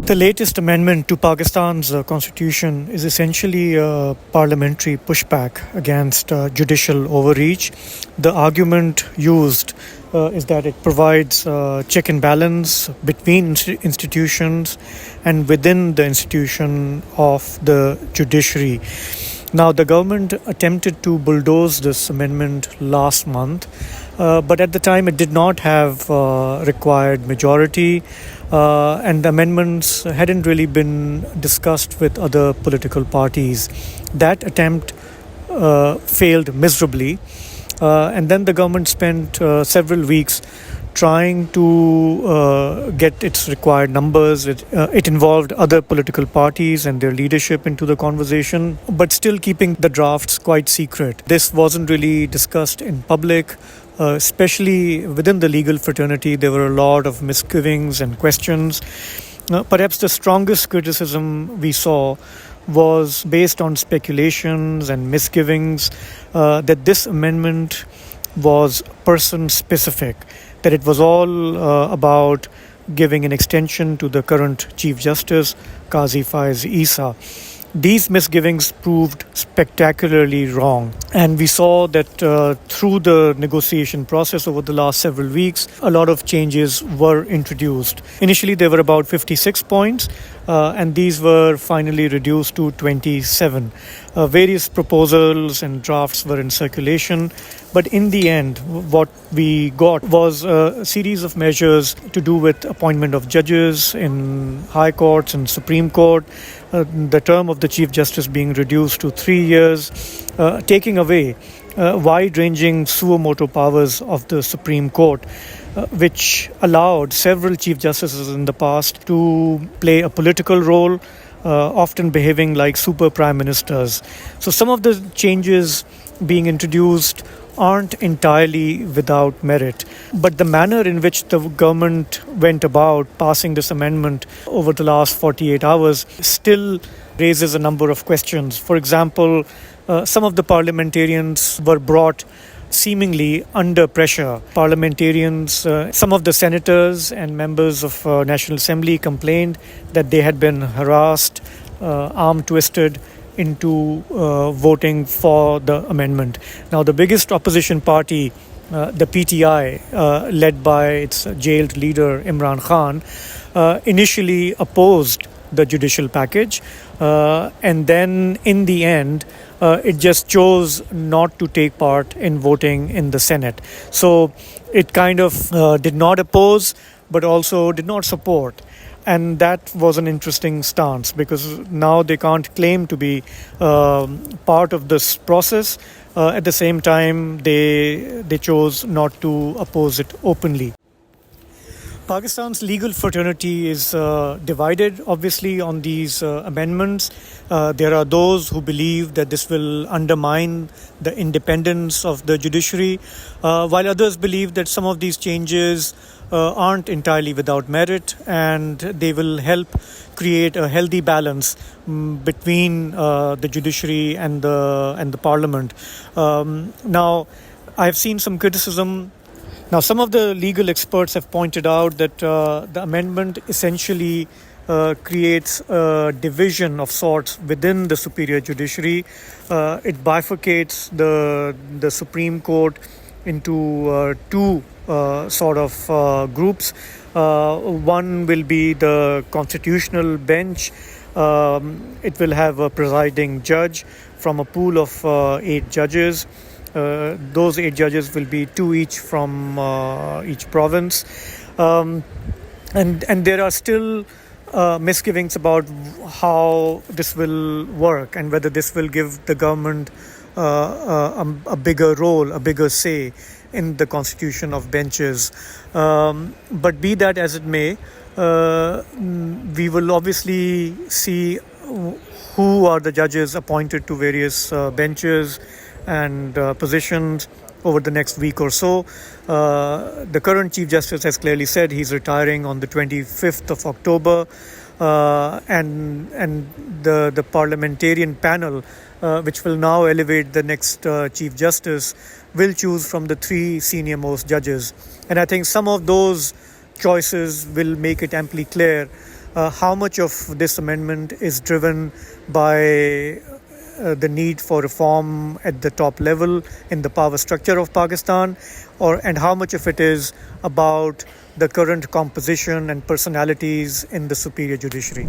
The latest amendment to Pakistan's constitution is essentially a parliamentary pushback against judicial overreach. The argument used is that it provides check and balance between institutions and within the institution of the judiciary. Now, the government attempted to bulldoze this amendment last month, but at the time it did not have required majority, and the amendments hadn't really been discussed with other political parties. That attempt failed miserably, and then the government spent several weeks trying to get its required numbers. It involved other political parties and their leadership into the conversation, but still keeping the drafts quite secret. This wasn't really discussed in public. Especially within the legal fraternity, there were a lot of misgivings and questions. Perhaps the strongest criticism we saw was based on speculations and misgivings that this amendment was person specific, that it was all about giving an extension to the current Chief Justice, Qazi Faiz Isa. These misgivings proved spectacularly wrong, and we saw that through the negotiation process over the last several weeks, a lot of changes were introduced. Initially, there were about 56 points, and these were finally reduced to 27. Various proposals and drafts were in circulation, but in the end, what we got was a series of measures to do with appointment of judges in high courts and Supreme Court, the term of the Chief Justice being reduced to 3 years, taking away wide-ranging suo motu powers of the Supreme Court, which allowed several Chief Justices in the past to play a political role, often behaving like super prime ministers. So some of the changes being introduced aren't entirely without merit, but the manner in which the government went about passing this amendment over the last 48 hours still raises a number of questions. For example, some of the parliamentarians were brought seemingly under pressure. Parliamentarians, some of the senators and members of National Assembly complained that they had been harassed, arm twisted into voting for the amendment. Now, the biggest opposition party, the PTI, led by its jailed leader Imran Khan, initially opposed the judicial package, and then in the end, it just chose not to take part in voting in the Senate. So it kind of did not oppose, but also did not support. And that was an interesting stance, because now they can't claim to be part of this process. At the same time, they chose not to oppose it openly. Pakistan's legal fraternity is divided, obviously, on these amendments. There are those who believe that this will undermine the independence of the judiciary, while others believe that some of these changes aren't entirely without merit, and they will help create a healthy balance between the judiciary and the parliament. Now, I've seen some criticism. Now, some of the legal experts have pointed out that the amendment essentially creates a division of sorts within the superior judiciary. It bifurcates the Supreme Court into two sort of groups. One will be the constitutional bench. It will have a presiding judge from a pool of 8 judges. Those 8 judges will be 2 each from each province. And there are still misgivings about how this will work and whether this will give the government a bigger role, a bigger say in the constitution of benches. But be that as it may, we will obviously see who are the judges appointed to various benches and positions over the next week or so. The current Chief Justice has clearly said he's retiring on the 25th of October, and the parliamentarian panel, which will now elevate the next Chief Justice, will choose from the 3 senior most judges. And I think some of those choices will make it amply clear how much of this amendment is driven by the need for reform at the top level in the power structure of Pakistan, and how much of it is about the current composition and personalities in the superior judiciary.